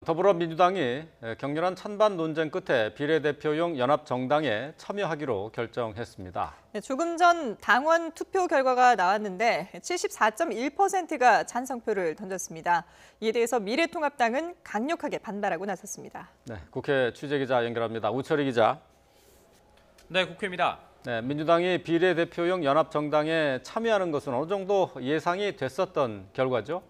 더불어민주당이 격렬한 찬반 논쟁 끝에 비례대표용 연합정당에 참여하기로 결정했습니다. 조금 전 당원 투표 결과가 나왔는데 74.1%가 찬성표를 던졌습니다. 이에 대해서 미래통합당은 강력하게 반발하고 나섰습니다. 네, 국회 취재기자 연결합니다. 우철희 기자. 네, 국회입니다. 네, 민주당이 비례대표용 연합정당에 참여하는 것은 어느 정도 예상이 됐었던 결과죠?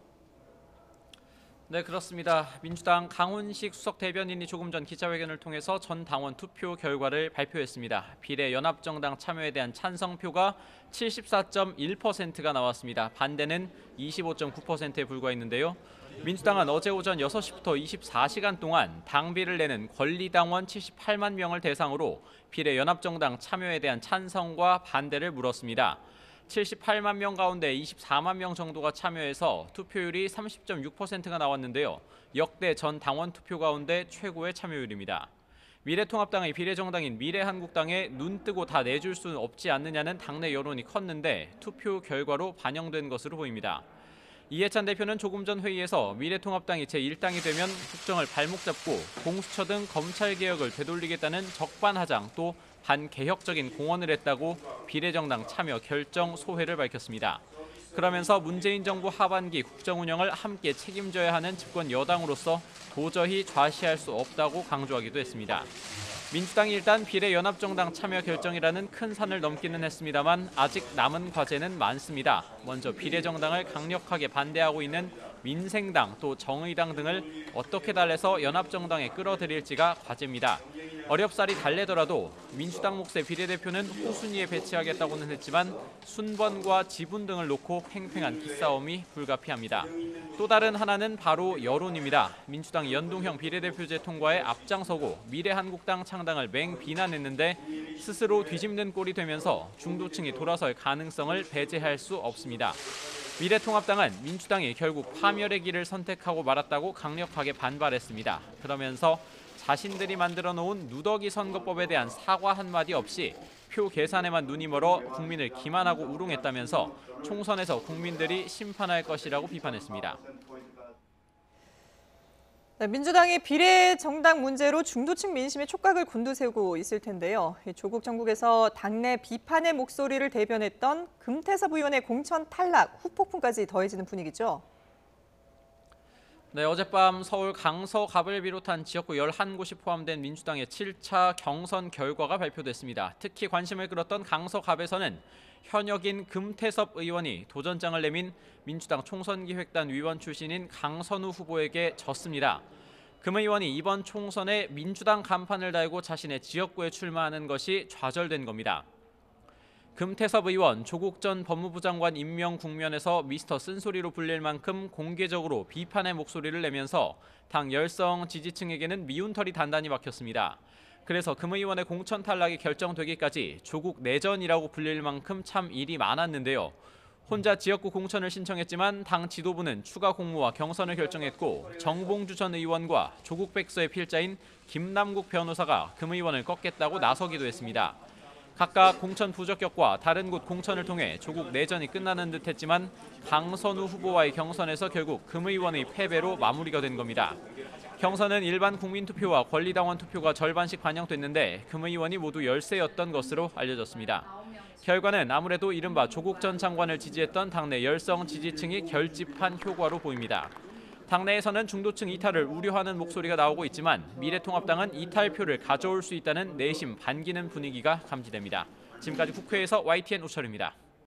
네, 그렇습니다. 민주당 강훈식 수석 대변인이 조금 전 기자회견을 통해서 전 당원 투표 결과를 발표했습니다. 비례 연합정당 참여에 대한 찬성표가 74.1%가 나왔습니다. 반대는 25.9%에 불과했는데요. 민주당은 어제 오전 6시부터 24시간 동안 당비를 내는 권리당원 78만 명을 대상으로 비례 연합정당 참여에 대한 찬성과 반대를 물었습니다. 78만 명 가운데 24만 명 정도가 참여해서 투표율이 30.6%가 나왔는데요. 역대 전 당원 투표 가운데 최고의 참여율입니다. 미래통합당의 비례정당인 미래한국당에 눈 뜨고 다 내줄 수 없지 않느냐는 당내 여론이 컸는데 투표 결과로 반영된 것으로 보입니다. 이해찬 대표는 조금 전 회의에서 미래통합당이 제1당이 되면 국정을 발목 잡고 공수처 등 검찰개혁을 되돌리겠다는 적반하장 또 반개혁적인 공언을 했다고 비례정당 참여 결정 소회를 밝혔습니다. 그러면서 문재인 정부 하반기 국정 운영을 함께 책임져야 하는 집권 여당으로서 도저히 좌시할 수 없다고 강조하기도 했습니다. 민주당이 일단 비례연합정당 참여 결정이라는 큰 산을 넘기는 했습니다만 아직 남은 과제는 많습니다. 먼저 비례정당을 강력하게 반대하고 있는 민생당 또 정의당 등을 어떻게 달래서 연합정당에 끌어들일지가 과제입니다. 어렵사리 달래더라도 민주당 몫의 비례대표는 후순위에 배치하겠다고는 했지만 순번과 지분 등을 놓고 팽팽한 기싸움이 불가피합니다. 또 다른 하나는 바로 여론입니다. 민주당 연동형 비례대표제 통과에 앞장서고 미래한국당 창당을 맹비난했는데 스스로 뒤집는 꼴이 되면서 중도층이 돌아설 가능성을 배제할 수 없습니다. 미래통합당은 민주당이 결국 파멸의 길을 선택하고 말았다고 강력하게 반발했습니다. 그러면서 자신들이 만들어 놓은 누더기 선거법에 대한 사과 한마디 없이 표 계산에만 눈이 멀어 국민을 기만하고 우롱했다면서 총선에서 국민들이 심판할 것이라고 비판했습니다. 민주당이 비례정당 문제로 중도층 민심의 촉각을 곤두세우고 있을 텐데요. 조국 정국에서 당내 비판의 목소리를 대변했던 금태섭 의원의 공천 탈락 후폭풍까지 더해지는 분위기죠. 네, 어젯밤 서울 강서갑을 비롯한 지역구 11곳이 포함된 민주당의 7차 경선 결과가 발표됐습니다. 특히 관심을 끌었던 강서갑에서는 현역인 금태섭 의원이 도전장을 내민 민주당 총선기획단 위원 출신인 강선우 후보에게 졌습니다. 금 의원이 이번 총선에 민주당 간판을 달고 자신의 지역구에 출마하는 것이 좌절된 겁니다. 금태섭 의원, 조국 전 법무부 장관 임명 국면에서 미스터 쓴소리로 불릴 만큼 공개적으로 비판의 목소리를 내면서 당 열성 지지층에게는 미운털이 단단히 박혔습니다. 그래서 금 의원의 공천 탈락이 결정되기까지 조국 내전이라고 불릴 만큼 참 일이 많았는데요. 혼자 지역구 공천을 신청했지만 당 지도부는 추가 공모와 경선을 결정했고 정봉주 전 의원과 조국 백서의 필자인 김남국 변호사가 금 의원을 꺾겠다고 나서기도 했습니다. 각각 공천 부적격과 다른 곳 공천을 통해 조국 내전이 끝나는 듯했지만 강선우 후보와의 경선에서 결국 금 의원의 패배로 마무리가 된 겁니다. 경선은 일반 국민투표와 권리당원 투표가 절반씩 반영됐는데 금 의원이 모두 열세였던 것으로 알려졌습니다. 결과는 아무래도 이른바 조국 전 장관을 지지했던 당내 열성 지지층이 결집한 효과로 보입니다. 당내에서는 중도층 이탈을 우려하는 목소리가 나오고 있지만 미래통합당은 이탈표를 가져올 수 있다는 내심 반기는 분위기가 감지됩니다. 지금까지 국회에서 YTN 우철입니다.